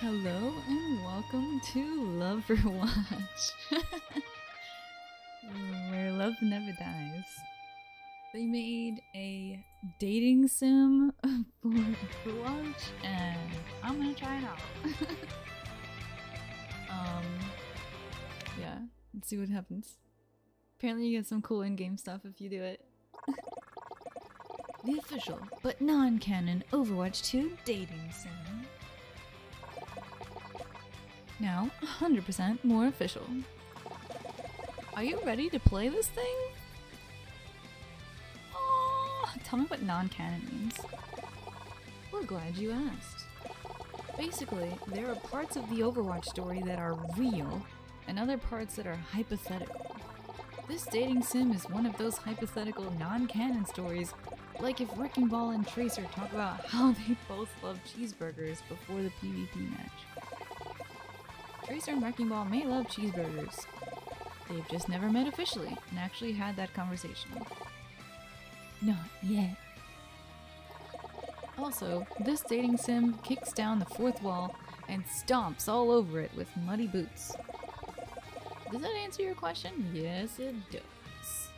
Hello and welcome to Loverwatch, where love never dies. They made a dating sim for Overwatch, and I'm gonna try it out. Yeah, let's see what happens. Apparently you get some cool in-game stuff if you do it. The official, but non-canon Overwatch 2 dating sim. Now, 100% more official. Are you ready to play this thing? Oh, tell me what non-canon means. We're glad you asked. Basically, there are parts of the Overwatch story that are real, and other parts that are hypothetical. This dating sim is one of those hypothetical non-canon stories, like if Wrecking Ball and Tracer talk about how they both love cheeseburgers before the PvP match. Tracer and Wrecking Ball may love cheeseburgers. They've just never met officially and actually had that conversation. Not yet. Also, this dating sim kicks down the fourth wall and stomps all over it with muddy boots. Does that answer your question? Yes, it does.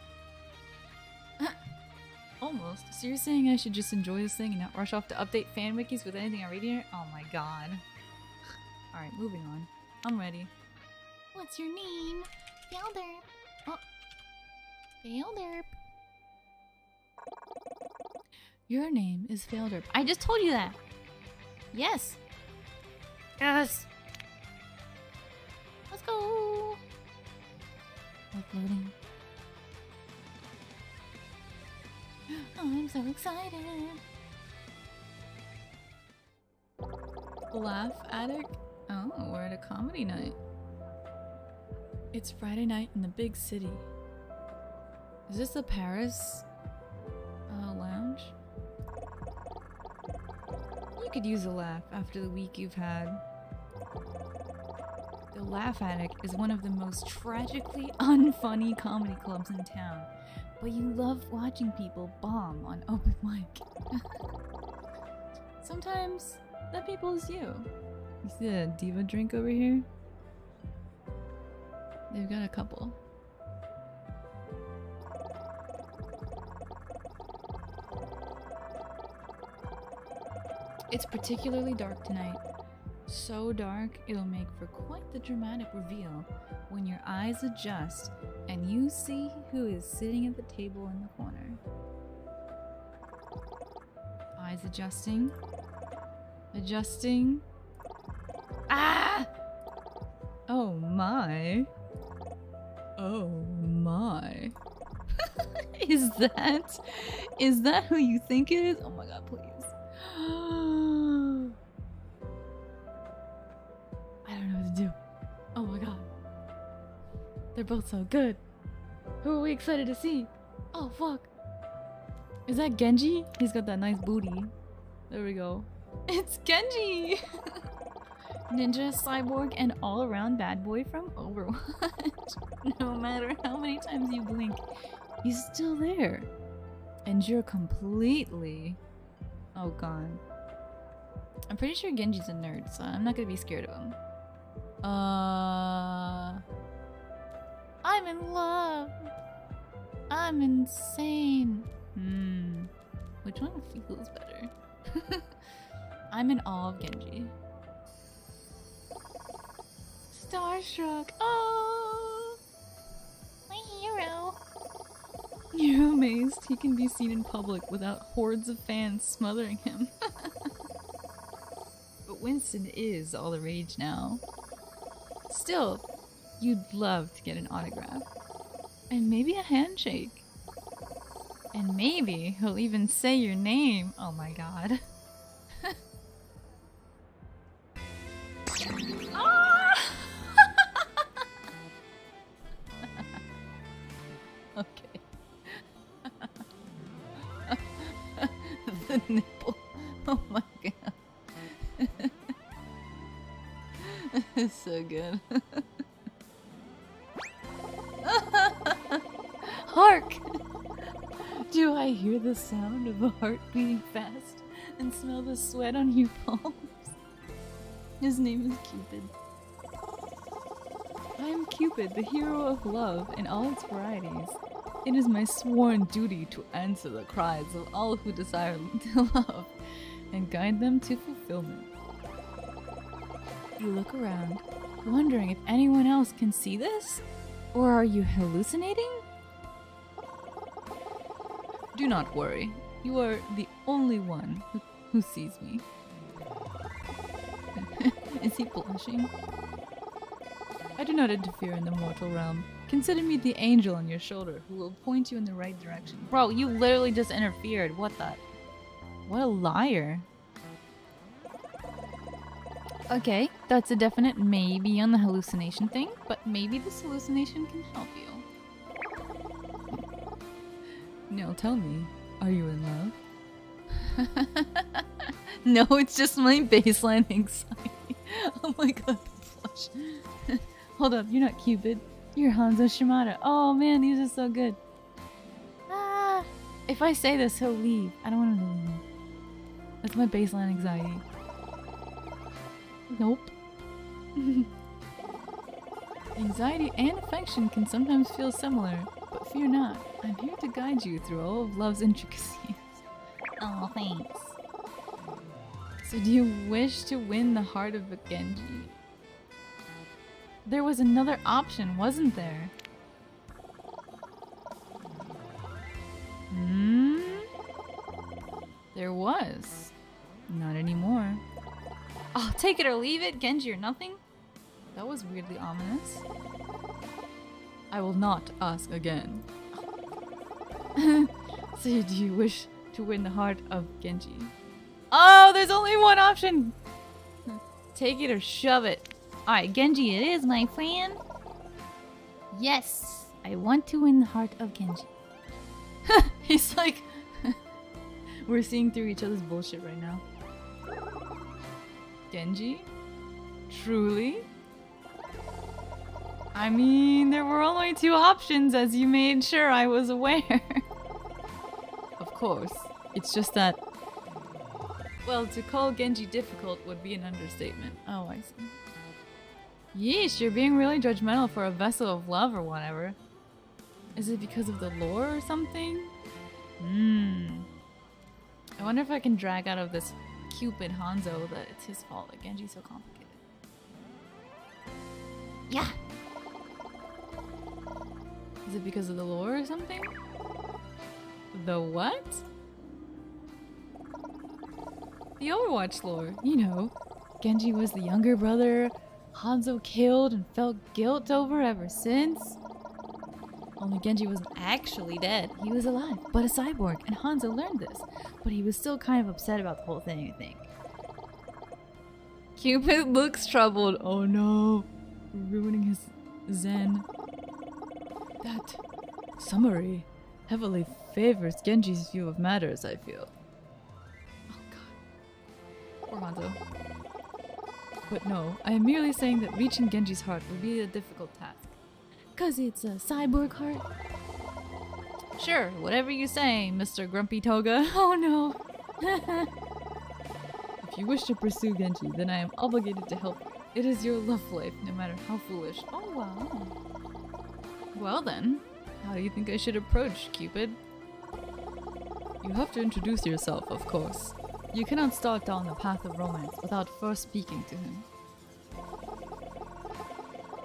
Almost. So you're saying I should just enjoy this thing and not rush off to update fan wikis with anything I read here? Oh my god. Alright, moving on. I'm ready. What's your name? Felderp. Oh. Felderp. Your name is Felderp. I just told you that. Yes. Yes. Let's go. Uploading. I'm so excited. Laugh Addict? Oh, we're at a comedy night. It's Friday night in the big city. Is this the Paris lounge? You could use a laugh after the week you've had. The Laugh Addict is one of the most tragically unfunny comedy clubs in town, but you love watching people bomb on open mic. Sometimes that people is you. You see a diva drink over here? They've got a couple. It's particularly dark tonight. So dark, it'll make for quite the dramatic reveal when your eyes adjust and you see who is sitting at the table in the corner. Eyes adjusting. Adjusting. Ah! Oh my. Oh my. Is that who you think it is? Oh my god, please. I don't know what to do. Oh my god. They're both so good. Who are we excited to see? Oh fuck. Is that Genji? He's got that nice booty. There we go. It's Genji! Ninja, cyborg, and all-around bad boy from Overwatch. No matter how many times you blink, he's still there. And you're completely... Oh god. I'm pretty sure Genji's a nerd, so I'm not gonna be scared of him. I'm in love! I'm insane! Which one feels better? I'm in awe of Genji. Starstruck! Oh! My hero! You're amazed he can be seen in public without hordes of fans smothering him. But Winston is all the rage now. Still, you'd love to get an autograph. And maybe a handshake. And maybe he'll even say your name. Oh my god. Okay. The nipple. Oh my god. It's so good. Hark! Do I hear the sound of a heart beating fast and smell the sweat on your palms? His name is Cupid. I am Cupid, the hero of love in all its varieties. It is my sworn duty to answer the cries of all who desire to love and guide them to fulfillment. You look around, wondering if anyone else can see this? Or are you hallucinating? Do not worry. You are the only one who sees me. Is he blushing? I do not interfere in the mortal realm. Consider me the angel on your shoulder who will point you in the right direction. Bro, you literally just interfered. What the? What a liar. Okay, that's a definite maybe on the hallucination thing, but maybe this hallucination can help you. Now tell me, are you in love? No, it's just my baseline anxiety. Oh my god, the flush. Hold up, you're not Cupid. You're Hanzo Shimada. Oh man, these are so good. Ah, if I say this, he'll leave. I don't want him to leave. That's my baseline anxiety. Nope. Anxiety and affection can sometimes feel similar, but fear not. I'm here to guide you through all of love's intricacies. Oh, thanks. So do you wish to win the heart of a Genji? There was another option, wasn't there? Hmm? There was. Not anymore. Oh, take it or leave it, Genji or nothing? That was weirdly ominous. I will not ask again. So do you wish to win the heart of Genji? Oh, there's only one option! Take it or shove it. Alright, Genji it is, my friend. Yes, I want to win the heart of Genji. He's like... We're seeing through each other's bullshit right now. Genji? Truly? I mean, there were only two options, as you made sure I was aware. Of course. It's just that... Well, to call Genji difficult would be an understatement. Oh, I see. Yeesh, you're being really judgmental for a vessel of love or whatever. Is it because of the lore or something? I wonder if I can drag out of this Cupid Hanzo that it's his fault that Genji's so complicated. Yeah! Is it because of the lore or something? The what? The Overwatch lore, you know. Genji was the younger brother Hanzo killed and felt guilt over ever since. Only Genji wasn't actually dead. He was alive, but a cyborg, and Hanzo learned this. But he was still kind of upset about the whole thing, I think. Cupid looks troubled. Oh no. Ruining his zen. That summary heavily favors Genji's view of matters, I feel. Oh god. Poor Hanzo. But no, I am merely saying that reaching Genji's heart will be a difficult task. 'Cause it's a cyborg heart? Sure, whatever you say, Mr. Grumpy Toga. Oh no. If you wish to pursue Genji, then I am obligated to help you. It is your love life, no matter how foolish. Oh wow. Well then, how do you think I should approach Cupid? You have to introduce yourself, of course. You cannot start down the path of romance without first speaking to him.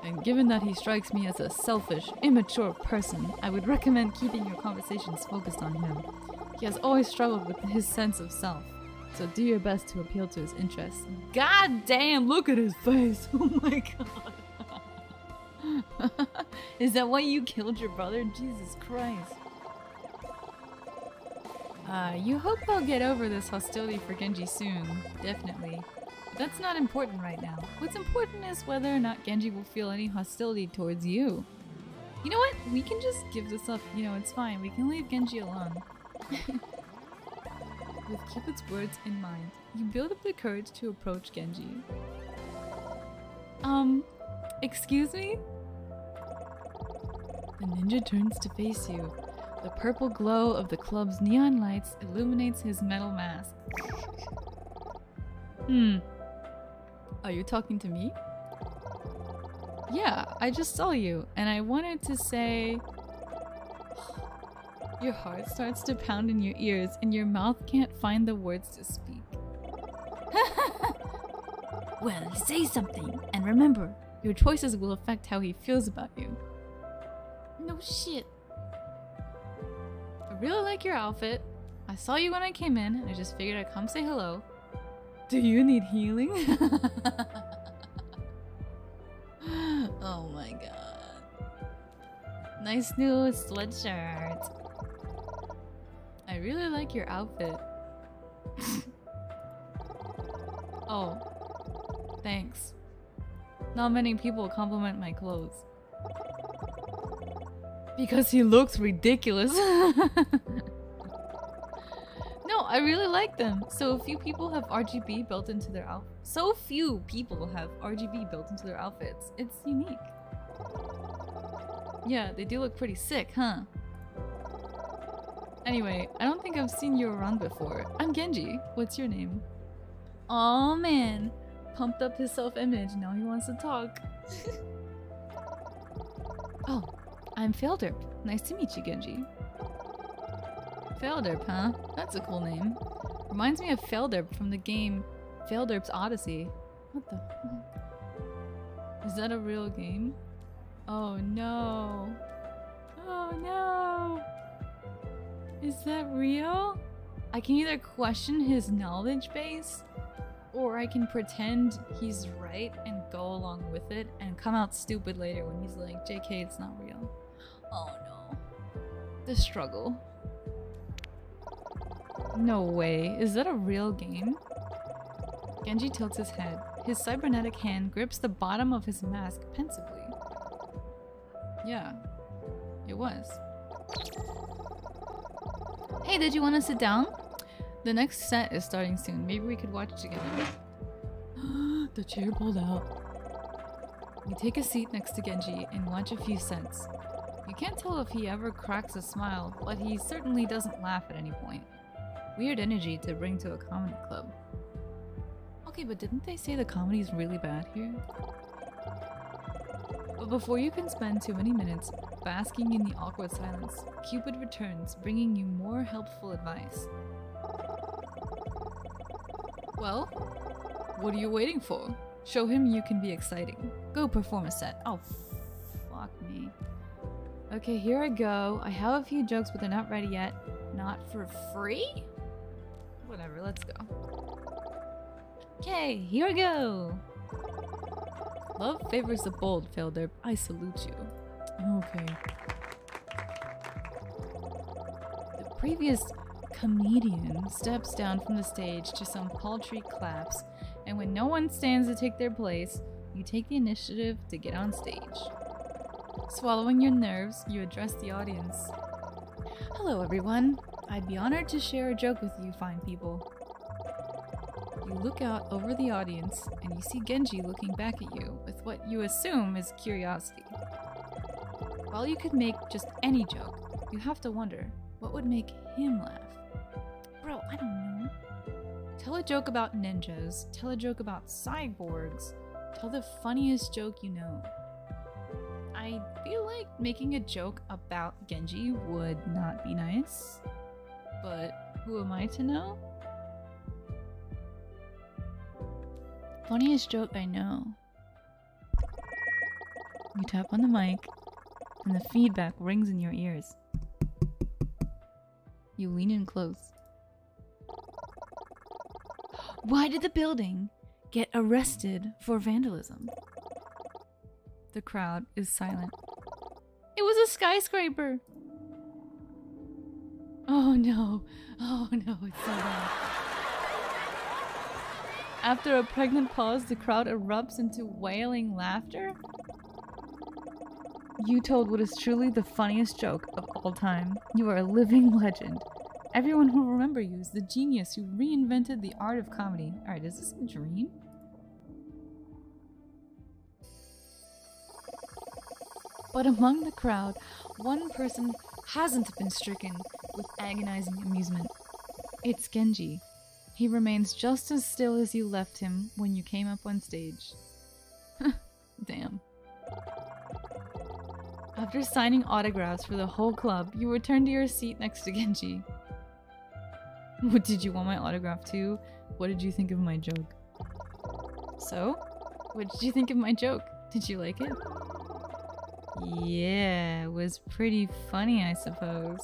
And given that he strikes me as a selfish, immature person, I would recommend keeping your conversations focused on him. He has always struggled with his sense of self, so do your best to appeal to his interests. God damn, look at his face! Oh my god! Is that why you killed your brother? Jesus Christ. You hope I'll get over this hostility for Genji soon. Definitely. But that's not important right now. What's important is whether or not Genji will feel any hostility towards you. You know what? We can just give this up. You know, it's fine. We can leave Genji alone. With Cupid's words in mind, you build up the courage to approach Genji. Excuse me? The ninja turns to face you. The purple glow of the club's neon lights illuminates his metal mask. Are you talking to me? Yeah, I just saw you, and I wanted to say... Your heart starts to pound in your ears, and your mouth can't find the words to speak. Well, say something, and remember, your choices will affect how he feels about you. No shit. I really like your outfit. I saw you when I came in, and I just figured I'd come say hello. Do you need healing? Oh my god. Nice new sweatshirt. I really like your outfit. Oh. Thanks. Not many people compliment my clothes. Because he looks ridiculous. No, I really like them. So few people have RGB built into their outfits. It's unique. Yeah, they do look pretty sick, huh? Anyway, I don't think I've seen you around before. I'm Genji. What's your name? Aw man. Pumped up his self-image. Now he wants to talk. Oh, I'm Felderp. Nice to meet you, Genji. Felderp, huh? That's a cool name. Reminds me of Felderp from the game Felderp's Odyssey. What the heck? Is that a real game? Oh no. Oh no. Is that real? I can either question his knowledge base, or I can pretend he's right and go along with it and come out stupid later when he's like, JK, it's not real. Oh no. The struggle. No way. Is that a real game? Genji tilts his head. His cybernetic hand grips the bottom of his mask pensively. Yeah. It was. Hey, did you want to sit down? The next set is starting soon. Maybe we could watch it together. The chair pulled out. We take a seat next to Genji and watch a few sets. You can't tell if he ever cracks a smile, but he certainly doesn't laugh at any point. Weird energy to bring to a comedy club. Okay, but didn't they say the comedy's really bad here? But before you can spend too many minutes basking in the awkward silence, Cupid returns, bringing you more helpful advice. Well, what are you waiting for? Show him you can be exciting. Go perform a set. Oh, fuck me. Okay, here I go. I have a few jokes, but they're not ready yet. Not for free? Whatever, let's go. Okay, here I go. Love favors the bold, Felderp. I salute you. Okay. The previous comedian steps down from the stage to some paltry claps, and when no one stands to take their place, you take the initiative to get on stage. Swallowing your nerves, you address the audience. Hello everyone. I'd be honored to share a joke with you fine people. You look out over the audience and you see Genji looking back at you with what you assume is curiosity. While you could make just any joke, you have to wonder, what would make him laugh? Bro, I don't know. Tell a joke about ninjas, tell a joke about cyborgs, tell the funniest joke you know. I feel like making a joke about Genji would not be nice, but who am I to know? Funniest joke I know. You tap on the mic, and the feedback rings in your ears. You lean in close. Why did the building get arrested for vandalism? The crowd is silent. It was a skyscraper! Oh no. Oh no, it's so bad. After a pregnant pause, the crowd erupts into wailing laughter. You told what is truly the funniest joke of all time. You are a living legend. Everyone will remember you as the genius who reinvented the art of comedy. Alright, is this a dream? But among the crowd, one person hasn't been stricken with agonizing amusement. It's Genji. He remains just as still as you left him when you came up on stage. Damn. After signing autographs for the whole club, you return to your seat next to Genji. What, did you want my autograph too? What did you think of my joke? So? What did you think of my joke? Did you like it? Yeah, it was pretty funny, I suppose.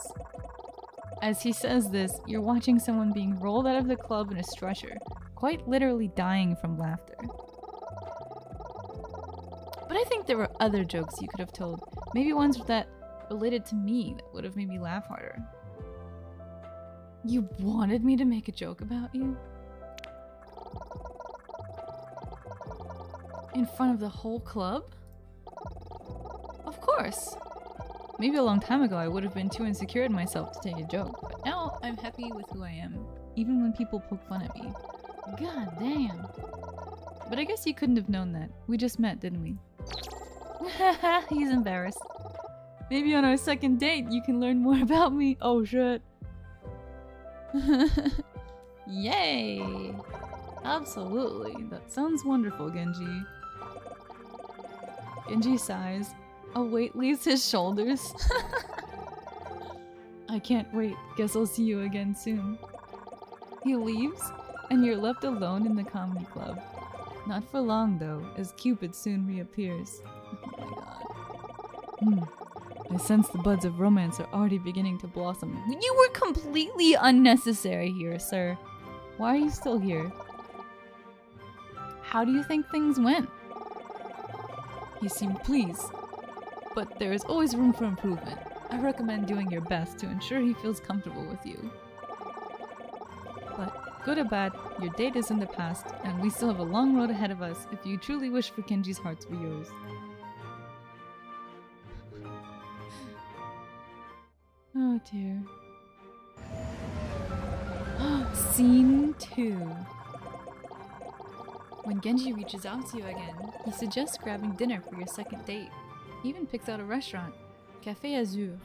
As he says this, you're watching someone being rolled out of the club in a stretcher, quite literally dying from laughter. But I think there were other jokes you could have told. Maybe ones that related to me that would have made me laugh harder. You wanted me to make a joke about you? In front of the whole club? Of course! Maybe a long time ago I would have been too insecure in myself to take a joke, but now I'm happy with who I am, even when people poke fun at me. God damn. But I guess you couldn't have known that. We just met, didn't we? Haha, he's embarrassed. Maybe on our second date you can learn more about me. Oh shit. Yay! Absolutely. That sounds wonderful, Genji. Genji sighs. A weight leaves his shoulders. I can't wait. Guess I'll see you again soon. He leaves, and you're left alone in the comedy club. Not for long, though, as Cupid soon reappears. Oh my god. I sense the buds of romance are already beginning to blossom. You were completely unnecessary here, sir. Why are you still here? How do you think things went? He seemed pleased. But there is always room for improvement. I recommend doing your best to ensure he feels comfortable with you. But, good or bad, your date is in the past, and we still have a long road ahead of us if you truly wish for Genji's heart to be yours. Oh dear. Scene 2. When Genji reaches out to you again, he suggests grabbing dinner for your second date. He even picks out a restaurant, Café Azur,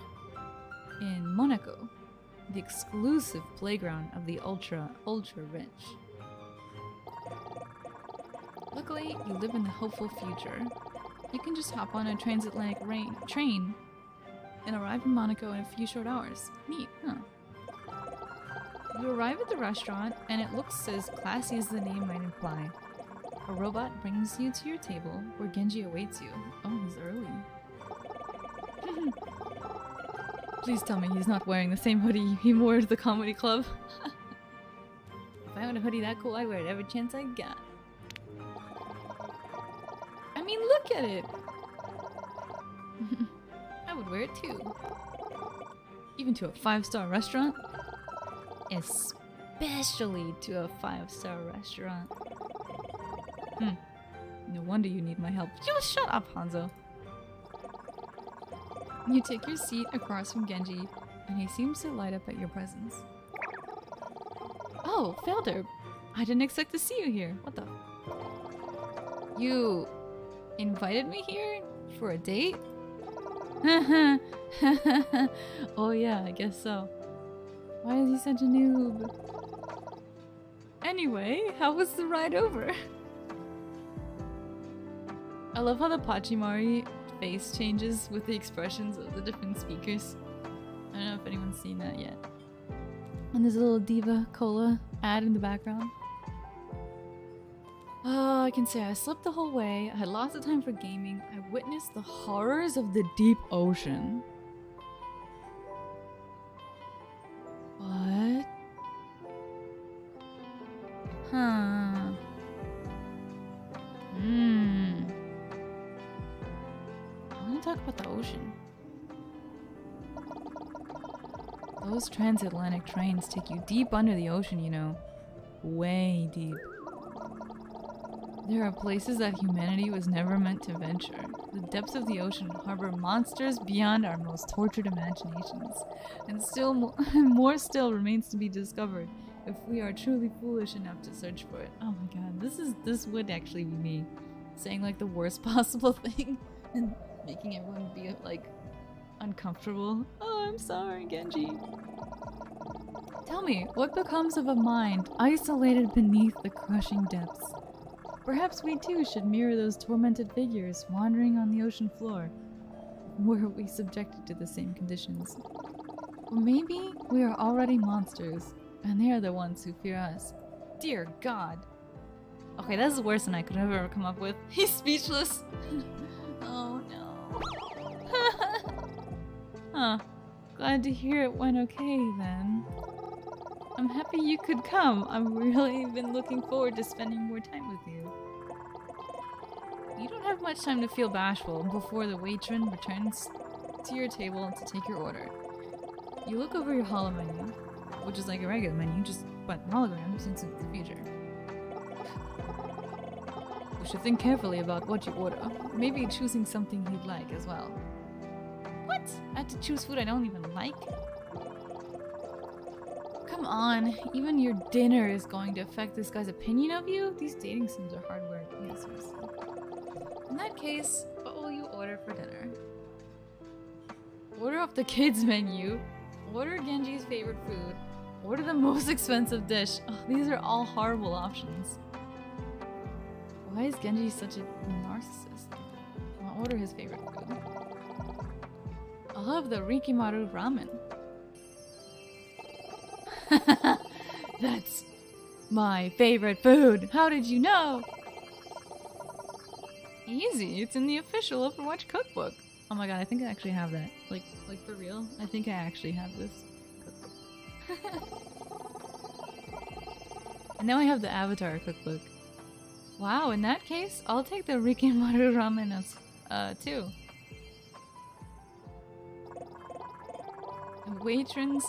in Monaco, the exclusive playground of the ultra rich. Luckily, you live in the hopeful future. You can just hop on a transatlantic train and arrive in Monaco in a few short hours. Neat, huh? You arrive at the restaurant, and it looks as classy as the name might imply. A robot brings you to your table, where Genji awaits you. Oh, he's early. Please tell me he's not wearing the same hoodie he wore to the comedy club. If I owned a hoodie that cool, I'd wear it every chance I got. I mean, look at it! I would wear it too. Even to a 5-star restaurant. Especially to a 5-star restaurant. No wonder you need my help. Just shut up, Hanzo. You take your seat across from Genji, and he seems to light up at your presence. Oh, Felder! I didn't expect to see you here. What the? You invited me here? For a date? Oh yeah, I guess so. Why is he such a noob? Anyway, how was the ride over? I love how the Pachimari face changes with the expressions of the different speakers. I don't know if anyone's seen that yet. And there's a little Diva Cola ad in the background. Oh, I can say I slept the whole way, I had lots of time for gaming, I witnessed the horrors of the deep ocean. What? Huh. I want to talk about the ocean. Those transatlantic trains take you deep under the ocean, you know. Way deep. There are places that humanity was never meant to venture. The depths of the ocean harbor monsters beyond our most tortured imaginations. And still more still remains to be discovered if we are truly foolish enough to search for it. Oh my god, this would actually be me saying like the worst possible thing and making everyone be like uncomfortable. Oh, I'm sorry, Genji. Tell me, what becomes of a mind isolated beneath the crushing depths? Perhaps we too should mirror those tormented figures wandering on the ocean floor. Were we subjected to the same conditions? Or maybe we are already monsters, and they are the ones who fear us. Dear God. Okay, this is worse than I could have ever come up with. He's speechless. Oh no. Huh. Glad to hear it went okay then. I'm happy you could come. I've really been looking forward to spending more time with you. You don't have much time to feel bashful before the matron returns to your table to take your order. You look over your holo menu, which is like a regular menu, just but hologram since it's the future. You should think carefully about what you order. Maybe choosing something you'd like as well. What? I have to choose food I don't even like? Come on, even your dinner is going to affect this guy's opinion of you? These dating sims are hard work. Yes, yes. In that case, what will you order for dinner? Order off the kids' menu. Order Genji's favorite food. Order the most expensive dish. Oh, these are all horrible options. Why is Genji such a narcissist? I'll order his favorite food. I'll have the Rikimaru ramen. That's my favorite food. How did you know? Easy. It's in the official Overwatch cookbook. Oh my god, I think I actually have that. Like for real? I think I actually have this cookbook. And now I have the Avatar cookbook. Wow, in that case, I'll take the Rikimaru ramen as, too. And patrons,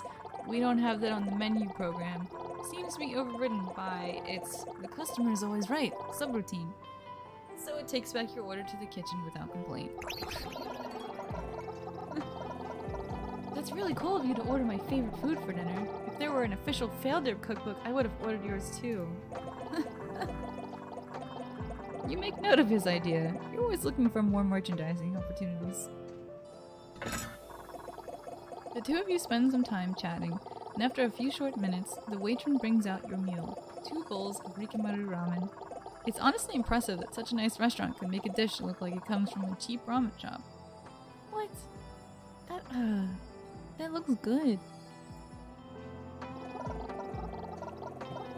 we don't have that on the menu program. Seems to be overridden by the customer is always right subroutine. So it takes back your order to the kitchen without complaint. That's really cool of you to order my favorite food for dinner. If there were an official Failderp cookbook, I would have ordered yours too. You make note of his idea. You're always looking for more merchandising opportunities. The two of you spend some time chatting, and after a few short minutes, the matron brings out your meal. 2 bowls of Rikimaru ramen. It's honestly impressive that such a nice restaurant can make a dish look like it comes from a cheap ramen shop. What? That looks good.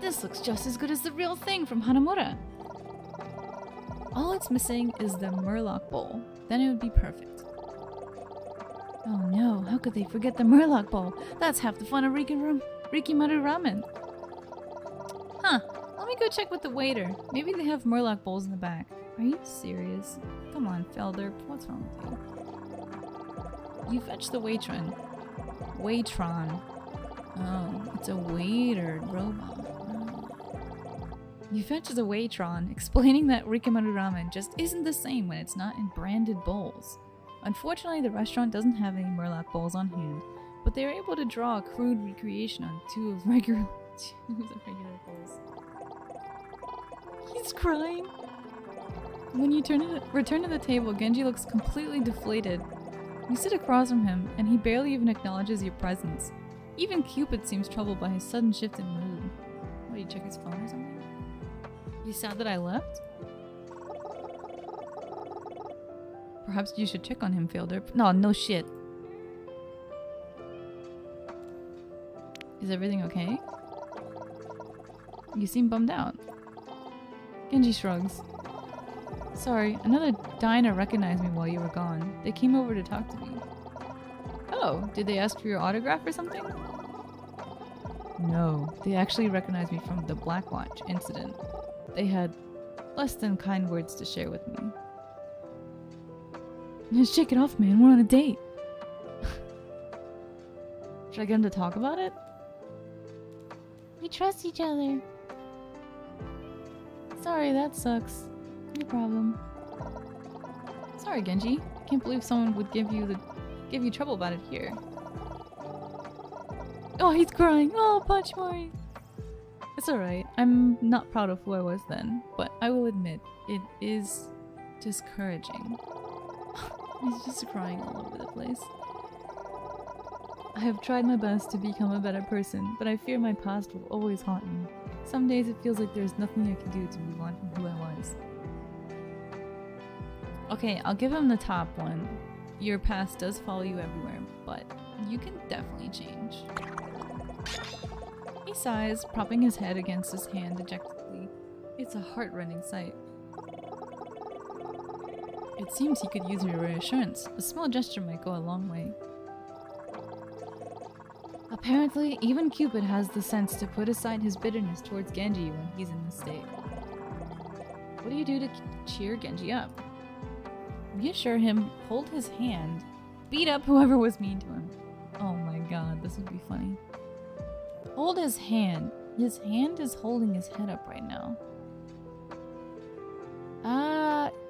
This looks just as good as the real thing from Hanamura. All it's missing is the Murloc bowl. Then it would be perfect. Oh no, how could they forget the Murloc bowl? That's half the fun of Rikimaru ramen. Huh, let me go check with the waiter. Maybe they have Murloc bowls in the back. Are you serious? Come on, Felder, what's wrong with you? You fetch the Waitron. Oh, it's a waiter robot. You fetch the Waitron, explaining that Rikimaru ramen just isn't the same when it's not in branded bowls. Unfortunately, the restaurant doesn't have any Murloc bowls on hand, but they are able to draw a crude recreation on two of the regular bowls. He's crying! When you return to the table, Genji looks completely deflated. You sit across from him, and he barely even acknowledges your presence. Even Cupid seems troubled by his sudden shift in mood. What, you check his phone or something? You sad that I left? Perhaps you should check on him, Felder. No shit. Is everything okay? You seem bummed out. Genji shrugs. Sorry, another diner recognized me while you were gone. They came over to talk to me. Oh, did they ask for your autograph or something? No, they actually recognized me from the Blackwatch incident. They had less than kind words to share with me. Just shake it off, man. We're on a date. Should I get him to talk about it? We trust each other. Sorry, that sucks. No problem. Sorry, Genji. Can't believe someone would give you trouble about it here. Oh, he's crying. Oh, punch Mori. It's alright. I'm not proud of who I was then, but I will admit, it is discouraging. He's just crying all over the place. I have tried my best to become a better person, but I fear my past will always haunt me. Some days it feels like there's nothing I can do to move on from who I was. Okay, I'll give him the top one. Your past does follow you everywhere, but you can definitely change. He sighs, propping his head against his hand dejectedly. It's a heart-rending sight. It seems he could use your reassurance. A small gesture might go a long way. Apparently, even Cupid has the sense to put aside his bitterness towards Genji when he's in this state. What do you do to cheer Genji up? Reassure him, hold his hand, beat up whoever was mean to him. Oh my god, this would be funny. Hold his hand. His hand is holding his head up right now.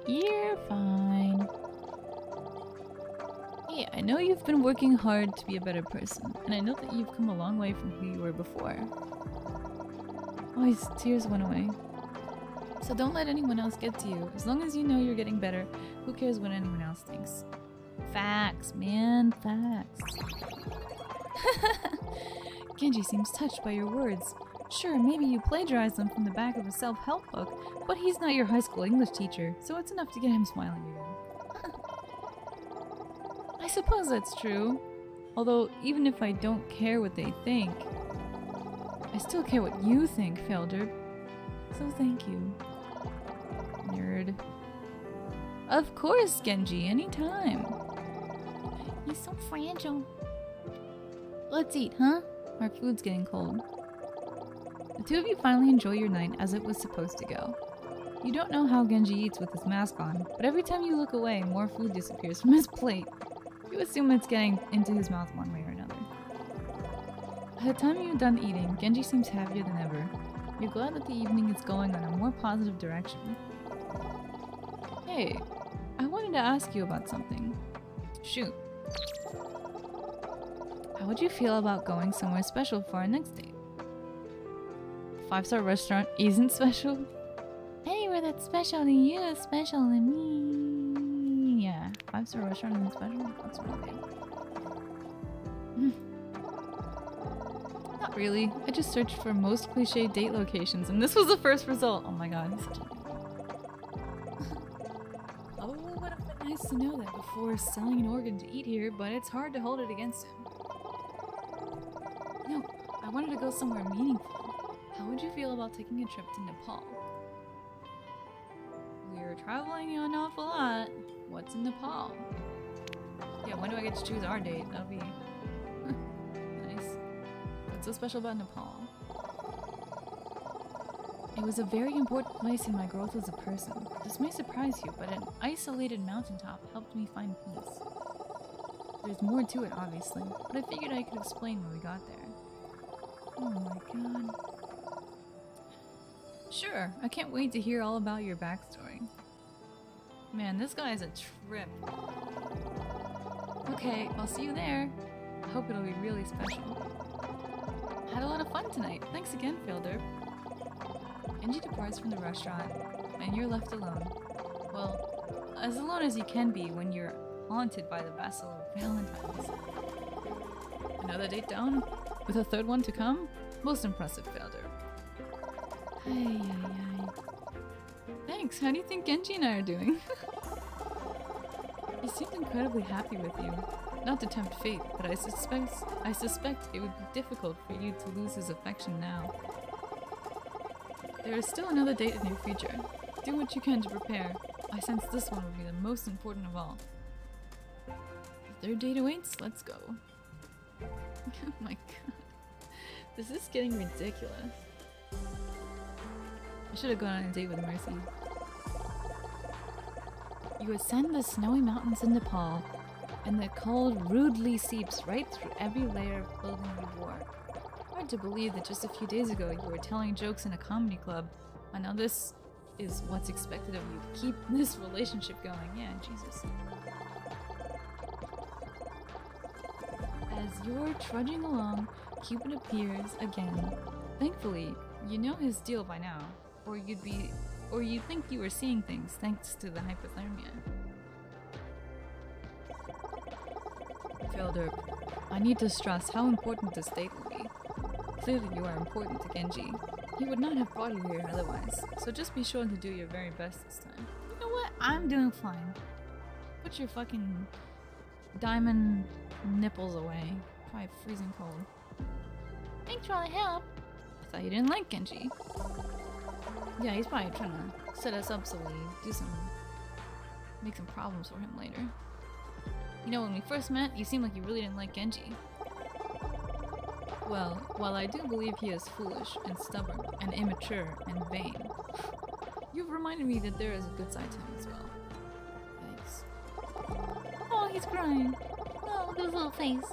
You're fine. Hey, I know you've been working hard to be a better person, and I know that you've come a long way from who you were before. Oh, his tears went away. So don't let anyone else get to you. As long as you know you're getting better, who cares what anyone else thinks? Facts, man, facts. Genji seems touched by your words. Sure, maybe you plagiarized them from the back of a self-help book, but he's not your high school English teacher, so it's enough to get him smiling again. I suppose that's true. Although, even if I don't care what they think, I still care what you think, Felder. So thank you. Nerd. Of course, Genji, anytime. He's so fragile. Let's eat, huh? Our food's getting cold. The two of you finally enjoy your night as it was supposed to go. You don't know how Genji eats with his mask on, but every time you look away, more food disappears from his plate. You assume it's getting into his mouth one way or another. By the time you're done eating, Genji seems happier than ever. You're glad that the evening is going on a more positive direction. Hey, I wanted to ask you about something. Shoot. How would you feel about going somewhere special for our next date? 5-star restaurant isn't special? Anywhere that's special to you is special to me. Yeah, 5-star restaurant isn't special? What's wrong with it? Not really. I just searched for most cliche date locations and this was the first result. Oh my god, he's such a... Probably would have been nice to know that before selling an organ to eat here, but it's hard to hold it against him. No, I wanted to go somewhere meaningful. How would you feel about taking a trip to Nepal? We're traveling an awful lot. What's in Nepal? Yeah, when do I get to choose our date? That'll be nice. What's so special about Nepal? It was a very important place in my growth as a person. This may surprise you, but an isolated mountaintop helped me find peace. There's more to it, obviously, but I figured I could explain when we got there. Oh my god. Sure, I can't wait to hear all about your backstory. Man, this guy is a trip. Okay, I'll see you there. I hope it'll be really special. Had a lot of fun tonight. Thanks again, Fielder. Genji departs from the restaurant, and you're left alone. Well, as alone as you can be when you're haunted by the Vassal of Valentine's. Another date down? With a third one to come? Most impressive, Fielder. Ay, ay, ay. Thanks, how do you think Genji and I are doing? He seemed incredibly happy with you. Not to tempt fate, but I suspect it would be difficult for you to lose his affection now. There is still another date in your future. Do what you can to prepare. I sense this one will be the most important of all. The third date awaits, let's go. Oh my god. This is getting ridiculous. I should have gone on a date with Mercy. You ascend the snowy mountains in Nepal, and the cold rudely seeps right through every layer of clothing you wore. Hard to believe that just a few days ago you were telling jokes in a comedy club, and now this is what's expected of you. Keep this relationship going. Yeah, Jesus. As you're trudging along, Cupid appears again. Thankfully, you know his deal by now, or you'd think you were seeing things thanks to the hypothermia. Felder, I need to stress how important this date will be. Clearly you are important to Genji. He would not have brought you here otherwise, so just be sure to do your very best this time. You know what? I'm doing fine. Put your fucking diamond nipples away. Probably freezing cold. Thanks for all the help. I thought you didn't like Genji. Yeah, he's probably trying to set us up so we make some problems for him later. You know, when we first met, you seemed like you really didn't like Genji. Well, while I do believe he is foolish and stubborn and immature and vain, you've reminded me that there is a good side to him as well. Yikes. Oh, he's crying. Oh, his little face.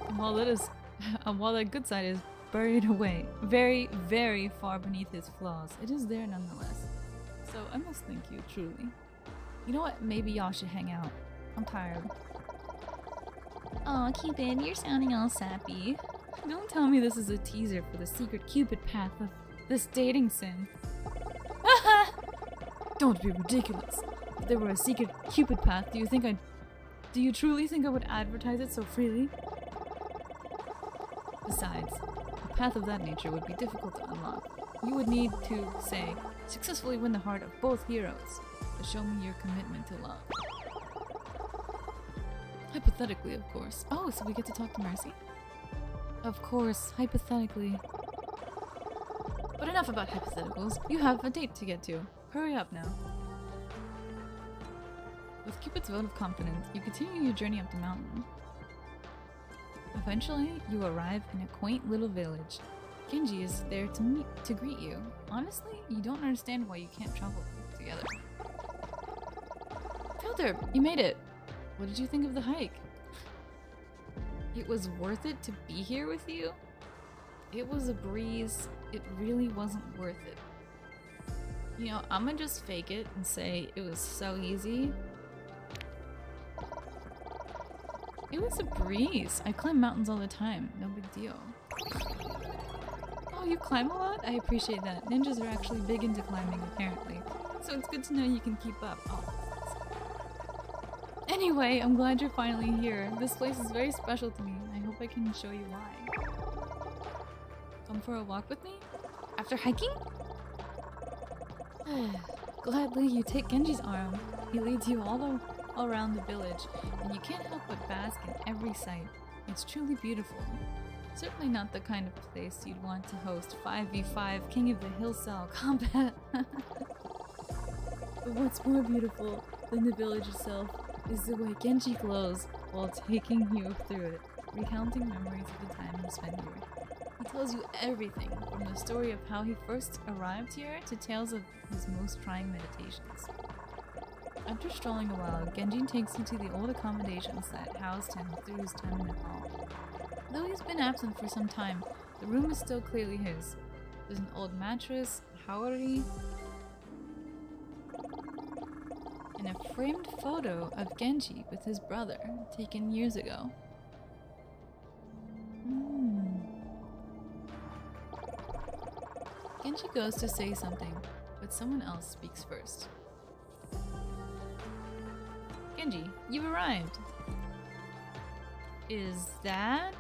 And while that good side is buried away, very, very far beneath his flaws, it is there nonetheless. So I must thank you, truly. You know what? Maybe y'all should hang out. I'm tired. Aw, Cupid, you're sounding all sappy. Don't tell me this is a teaser for the secret Cupid path of this dating sim. Don't be ridiculous. If there were a secret Cupid path, do you truly think I would advertise it so freely? Besides, a path of that nature would be difficult to unlock. You would need to, say, successfully win the heart of both heroes to show me your commitment to love. Hypothetically, of course. Oh, so we get to talk to Mercy? Of course, hypothetically. But enough about hypotheticals. You have a date to get to. Hurry up now. With Cupid's vote of confidence, you continue your journey up the mountain. Eventually, you arrive in a quaint little village. Genji is there to greet you. Honestly, you don't understand why you can't travel together. Felder, you made it! What did you think of the hike? It was worth it to be here with you? It was a breeze. It really wasn't worth it. You know, I'm gonna just fake it and say it was so easy. It was a breeze. I climb mountains all the time. No big deal. Oh, you climb a lot? I appreciate that. Ninjas are actually big into climbing, apparently. So it's good to know you can keep up. Oh. Anyway, I'm glad you're finally here. This place is very special to me. I hope I can show you why. Come for a walk with me? After hiking? Gladly, you take Genji's arm. He leads you all around the village, and you can't help but bask in every sight. It's truly beautiful. Certainly not the kind of place you'd want to host 5v5 King of the Hill style combat. But what's more beautiful than the village itself is the way Genji glows while taking you through it, recounting memories of the time you spent here. He tells you everything, from the story of how he first arrived here to tales of his most trying meditations. After strolling a while, Genji takes you to the old accommodations that housed him through his time in Nepal. Though he's been absent for some time, the room is still clearly his. There's an old mattress, a hawari, and a framed photo of Genji with his brother, taken years ago. Genji goes to say something, but someone else speaks first. Genji, you've arrived! Is that...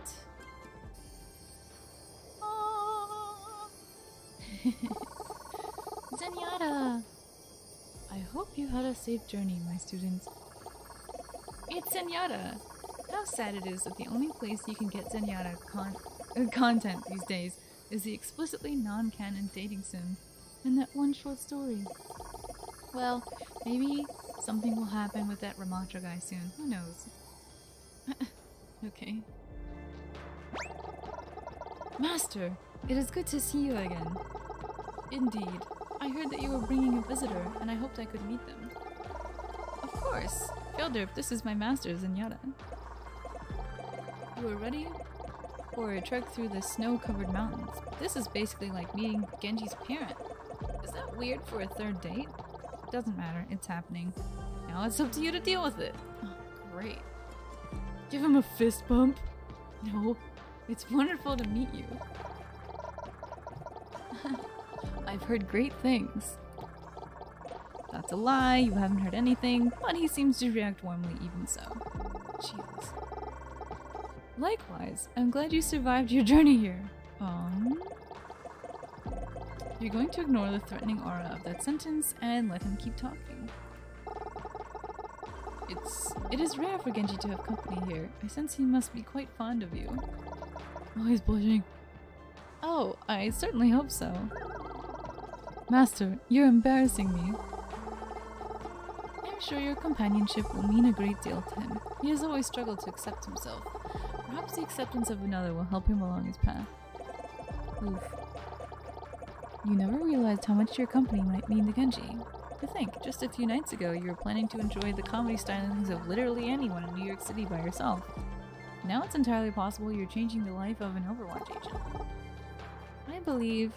Oh. Zenyatta! I hope you had a safe journey, my students. It's Zenyatta! How sad it is that the only place you can get Zenyatta content these days is the explicitly non-canon dating sim, and that one short story. Well, maybe something will happen with that Ramatra guy soon, who knows? Okay. Master, it is good to see you again. Indeed. I heard that you were bringing a visitor, and I hoped I could meet them. Of course! Felderp, this is my master, Zenyatta. You are ready for a trek through the snow-covered mountains. This is basically like meeting Genji's parent. Is that weird for a third date? Doesn't matter, it's happening. Now it's up to you to deal with it. Oh, great. Give him a fist bump? No, it's wonderful to meet you. I've heard great things. That's a lie, you haven't heard anything, but he seems to react warmly even so. Jesus. Likewise, I'm glad you survived your journey here. You're going to ignore the threatening aura of that sentence and let him keep talking. It is rare for Genji to have company here. I sense he must be quite fond of you. Oh, he's blushing. Oh, I certainly hope so. Master, you're embarrassing me. I'm sure your companionship will mean a great deal to him. He has always struggled to accept himself. Perhaps the acceptance of another will help him along his path. Oof. You never realized how much your company might mean to Genji. To think, just a few nights ago you were planning to enjoy the comedy stylings of literally anyone in New York City by yourself. Now it's entirely possible you're changing the life of an Overwatch agent. I believe...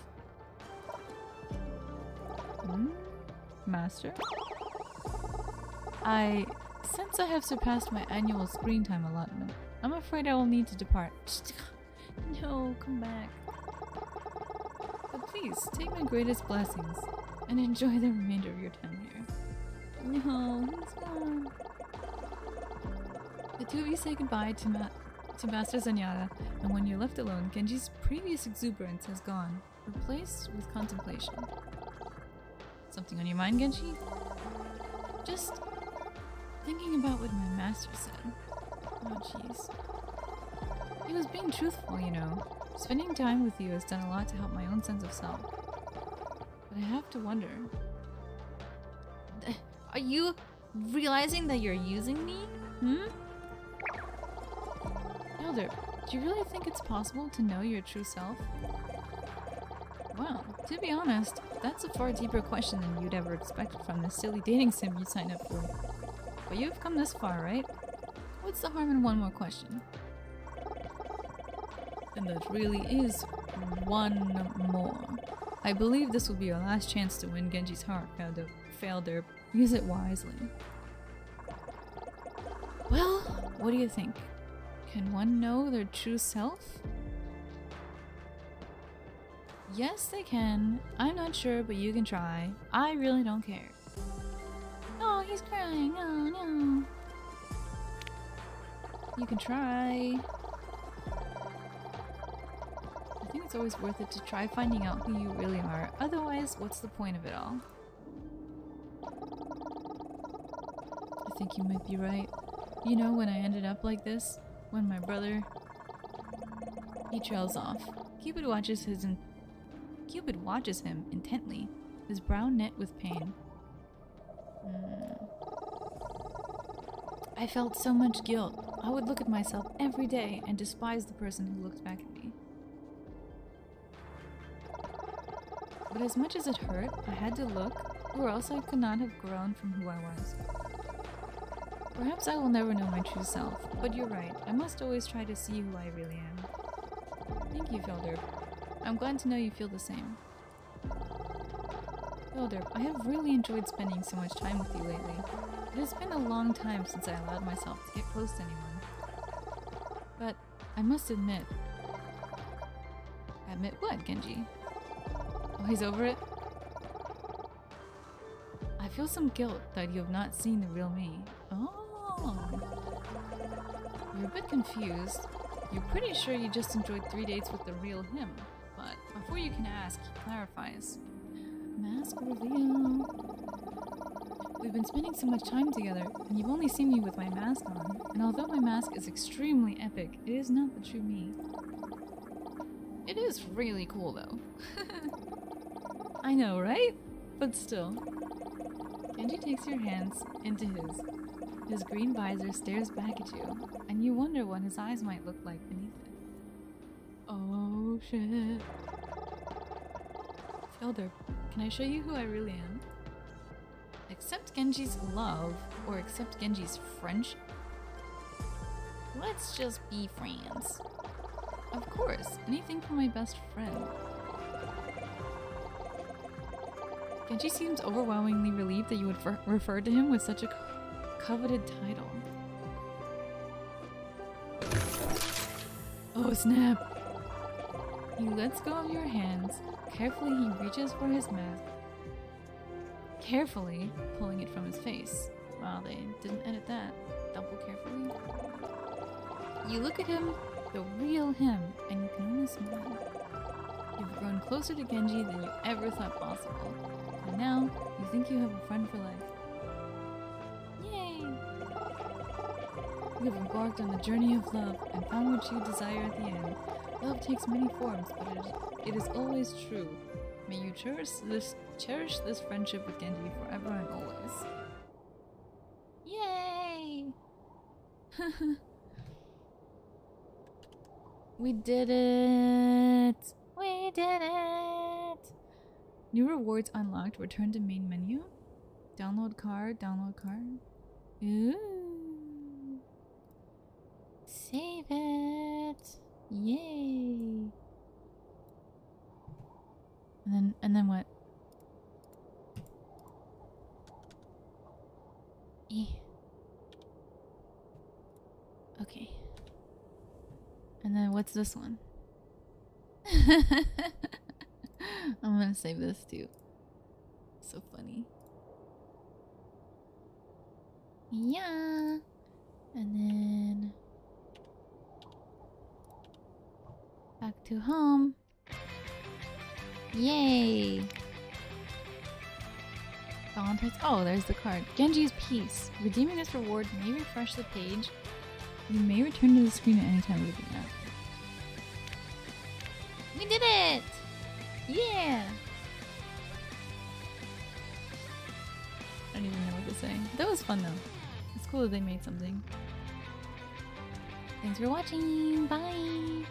Master? I sense I have surpassed my annual screen time allotment. I'm afraid I will need to depart. No, come back. But please, take my greatest blessings and enjoy the remainder of your time here. No, he's gone. The two of you say goodbye to Master Zenyatta, and when you're left alone, Genji's previous exuberance has gone, replaced with contemplation. Something on your mind, Genji? Just thinking about what my master said. Oh jeez. He was being truthful, you know. Spending time with you has done a lot to help my own sense of self. But I have to wonder... Are you realizing that you're using me? Elder, do you really think it's possible to know your true self? Well, to be honest, that's a far deeper question than you'd ever expected from this silly dating sim you signed up for. But you've come this far, right? What's the harm in one more question? And that really is one more. I believe this will be our last chance to win Genji's heart, Felder. Use it wisely. Well, what do you think? Can one know their true self? Yes, they can. I'm not sure, but you can try. I really don't care. Oh, he's crying. Oh, no. You can try. I think it's always worth it to try finding out who you really are. Otherwise, what's the point of it all? I think you might be right. You know, when I ended up like this, when my brother... He trails off. Cupid watches him intently, his brow knit with pain. I felt so much guilt. I would look at myself every day and despise the person who looked back at me. But as much as it hurt, I had to look, or else I could not have grown from who I was. Perhaps I will never know my true self, but you're right, I must always try to see who I really am. Thank you, Felder. I'm glad to know you feel the same. Felder, I have really enjoyed spending so much time with you lately. It has been a long time since I allowed myself to get close to anyone. But I must admit... Admit what, Genji? Oh, he's over it? I feel some guilt that you have not seen the real me. Oh. You're a bit confused. You're pretty sure you just enjoyed 3 dates with the real him. But before you can ask, he clarifies. Mask reveal. We've been spending so much time together, and you've only seen me with my mask on. And although my mask is extremely epic, it is not the true me. It is really cool though. I know, right? But still. Genji takes your hands into his. His green visor stares back at you, and you wonder what his eyes might look like beneath it. Oh shit. Felder, can I show you who I really am? Accept Genji's love, or accept Genji's friendship? Let's just be friends. Of course, anything for my best friend. Genji seems overwhelmingly relieved that you would refer to him with such a coveted title. Oh snap! He lets go of your hands. Carefully he reaches for his mask, carefully pulling it from his face. Wow, they didn't edit that. Double carefully. You look at him The real him, and you can only smile. You've grown closer to Genji than you ever thought possible. And now, you think you have a friend for life. Yay! You have embarked on the journey of love and found what you desire at the end. Love takes many forms, but it is always true. May you cherish this friendship with Genji forever and always. Yay! We did it! We did it! New rewards unlocked. Return to main menu. Download card. Download card. Ooh. Save it. Yay. And then what? Okay. And then what's this one? I'm gonna save this too. So funny. Yeah. And then back to home. Yay. Valentine's. Oh, there's the card. Genji's Peace. Redeeming this reward may refresh the page. You may return to the screen at any time with the app. We did it! Yeah! I don't even know what to say. That was fun though. It's cool that they made something. Thanks for watching. Bye!